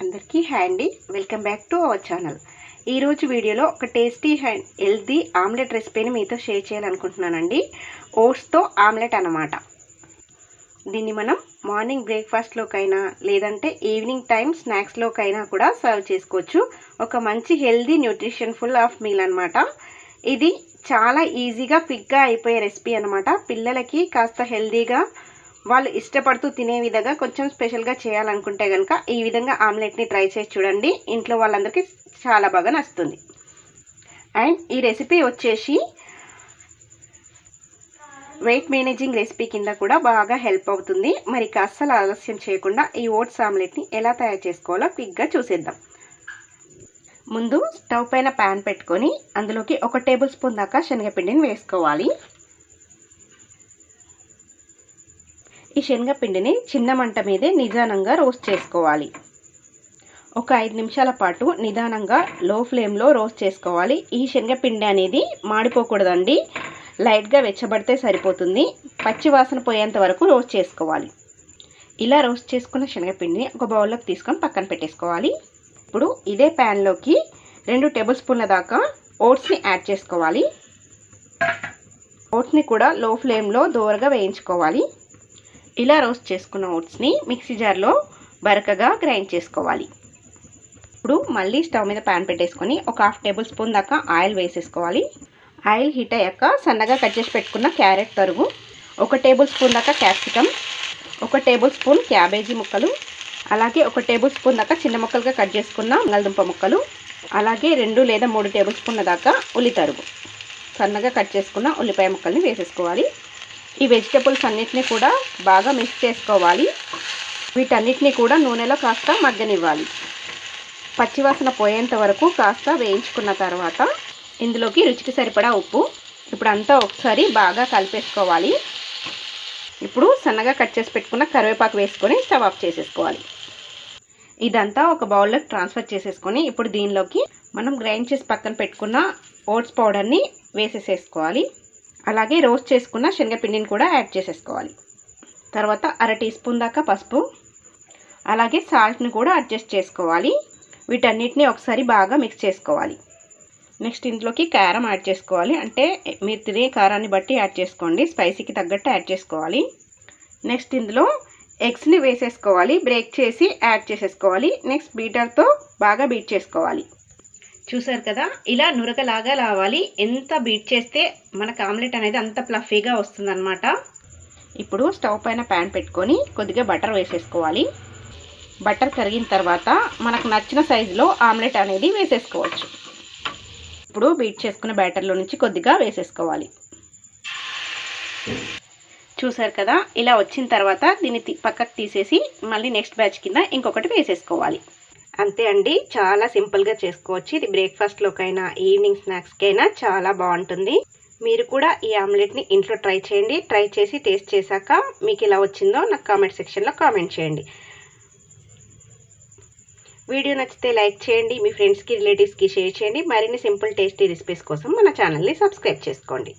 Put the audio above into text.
అందరికీ హాయ్ అండి, welcome back to our channel. ఈరోజు వీడియోలో ఒక టేస్టీ అండ్ హెల్తీ ఆమ్లెట్ రెసిపీని మీతో షేర్ చేయాలనుకుంటున్నానండి. ఓట్స్తో ఆమ్లెట్ అన్నమాట. దీన్ని మనం మార్నింగ్ బ్రేక్ఫాస్ట్లోకైనా లేదంటే ఈవినింగ్ టైం స్నాక్స్లోకైనా కూడా సర్వ్ చేసుకోవచ్చు. ఒక మంచి healthy nutrition full of meal అనమాట. ఇది చాలా ఈజీగా క్విక్గా అయిపోయే రెసిపీ అనమాట. పిల్లలకి కాస్త హెల్తీగా వాళ్ళు ఇష్టపడుతూ తినే విధంగా కొంచెం స్పెషల్గా చేయాలనుకుంటే కనుక ఈ విధంగా ఆమ్లెట్ని ట్రై చేసి చూడండి. ఇంట్లో వాళ్ళందరికీ చాలా బాగా నచ్చుతుంది. అండ్ ఈ రెసిపీ వచ్చేసి వెయిట్ మేనేజింగ్ రెసిపీ కింద కూడా బాగా హెల్ప్ అవుతుంది. మరి అస్సలు ఆలస్యం చేయకుండా ఈ ఓట్స్ ఆమ్లెట్ని ఎలా తయారు చేసుకోవాలో క్విక్గా చూసేద్దాం. ముందు స్టవ్ పైన ప్యాన్ పెట్టుకొని అందులోకి 1 టేబుల్ స్పూన్ దాకా శనగపిండిని వేసుకోవాలి. ఈ శనగపిండిని చిన్న మంట మీదే నిదానంగా రోస్ట్ చేసుకోవాలి. ఒక 5 నిమిషాల పాటు నిదానంగా లో ఫ్లేమ్లో రోస్ట్ చేసుకోవాలి. ఈ శనగపిండి అనేది మాడిపోకూడదండి, లైట్గా వెచ్చబడితే సరిపోతుంది. పచ్చి వాసన పోయేంత వరకు రోస్ట్ చేసుకోవాలి. ఇలా రోస్ట్ చేసుకున్న శనగపిండిని ఒక బౌల్లోకి తీసుకొని పక్కన పెట్టేసుకోవాలి. ఇప్పుడు ఇదే ప్యాన్లోకి 2 టేబుల్ స్పూన్ల దాకా ఓట్స్ని యాడ్ చేసుకోవాలి. ఓట్స్ని కూడా లో ఫ్లేమ్లో దోరగా వేయించుకోవాలి. ఇలా రోస్ట్ చేసుకున్న ఓట్స్ని మిక్సీ జార్లో బరకగా గ్రైండ్ చేసుకోవాలి. ఇప్పుడు మళ్ళీ స్టవ్ మీద ప్యాన్ పెట్టేసుకొని ఒక 1/2 టేబుల్ స్పూన్ దాకా ఆయిల్ వేసేసుకోవాలి. ఆయిల్ హీట్ అయ్యాక సన్నగా కట్ చేసి పెట్టుకున్న క్యారెట్ తరుగు, 1 టేబుల్ స్పూన్ దాకా క్యాప్సికమ్, 1 టేబుల్ స్పూన్ క్యాబేజీ ముక్కలు, అలాగే 1 టేబుల్ స్పూన్ దాకా చిన్న ముక్కలుగా కట్ చేసుకున్న బంగాళదుంప ముక్కలు, అలాగే 2 లేదా 3 టేబుల్ స్పూన్ల దాకా ఉల్లి తరుగు, సన్నగా కట్ చేసుకున్న ఉల్లిపాయ ముక్కల్ని వేసేసుకోవాలి. ఈ వెజిటబుల్స్ అన్నిటిని కూడా బాగా మిక్స్ చేసుకోవాలి. వీటన్నిటిని కూడా నూనెలో కాస్త మగ్గనివ్వాలి. పచ్చివాసన పోయేంత వరకు కాస్త వేయించుకున్న తర్వాత ఇందులోకి రుచికి సరిపడా ఉప్పు, ఇప్పుడు అంతా ఒకసారి బాగా కలిపేసుకోవాలి. ఇప్పుడు సన్నగా కట్ చేసి పెట్టుకున్న కరివేపాకు వేసుకొని స్టవ్ ఆఫ్ చేసేసుకోవాలి. ఇదంతా ఒక బౌల్లోకి ట్రాన్స్ఫర్ చేసేసుకొని ఇప్పుడు దీనిలోకి మనం గ్రైండ్ చేసి పక్కన పెట్టుకున్న ఓట్స్ పౌడర్ని వేసేసేసుకోవాలి. అలాగే రోస్ట్ చేసుకున్న శనగపిండిని కూడా యాడ్ చేసేసుకోవాలి. తర్వాత 1/2 టీ స్పూన్ దాకా పసుపు, అలాగే సాల్ట్ని కూడా అడ్జస్ట్ చేసుకోవాలి. వీటన్నిటిని ఒకసారి బాగా మిక్స్ చేసుకోవాలి. నెక్స్ట్ ఇంట్లోకి కారం యాడ్ చేసుకోవాలి. అంటే మీరు తినే కారాన్ని బట్టి యాడ్ చేసుకోండి, స్పైసీకి తగ్గట్టు యాడ్ చేసుకోవాలి. నెక్స్ట్ ఇందులో ఎగ్స్ని వేసేసుకోవాలి. బ్రేక్ చేసి యాడ్ చేసేసుకోవాలి. నెక్స్ట్ బీటర్తో బాగా బీట్ చేసుకోవాలి. చూసారు కదా, ఇలా నురగలాగా రావాలి. ఎంత బీట్ చేస్తే మనకు ఆమ్లెట్ అనేది అంత ఫ్లఫీగా వస్తుందన్నమాట. ఇప్పుడు స్టవ్ పైన ప్యాన్ పెట్టుకొని కొద్దిగా బటర్ వేసేసుకోవాలి. బటర్ కరిగిన తర్వాత మనకు నచ్చిన సైజులో ఆమ్లెట్ అనేది వేసేసుకోవచ్చు. ఇప్పుడు బీట్ చేసుకున్న బ్యాటర్లో నుంచి కొద్దిగా వేసేసుకోవాలి. చూసారు కదా, ఇలా వచ్చిన తర్వాత దీన్ని పక్కకు తీసేసి మళ్ళీ నెక్స్ట్ బ్యాచ్ కింద ఇంకొకటి వేసేసుకోవాలి. అంతే అండి, చాలా సింపుల్గా చేసుకోవచ్చు. ఇది బ్రేక్ఫాస్ట్లోకైనా ఈవినింగ్ స్నాక్స్కైనా చాలా బాగుంటుంది. మీరు కూడా ఈ ఆమ్లెట్ని ఇంట్లో ట్రై చేయండి. ట్రై చేసి టేస్ట్ చేశాక మీకు ఎలా వచ్చిందో నాకు కామెంట్ సెక్షన్లో కామెంట్ చేయండి. వీడియో నచ్చితే లైక్ చేయండి, మీ ఫ్రెండ్స్కి రిలేటివ్స్కి షేర్ చేయండి. మరిన్ని సింపుల్ టేస్టీ రెసిపీస్ కోసం మన ఛానల్ని సబ్స్క్రైబ్ చేసుకోండి.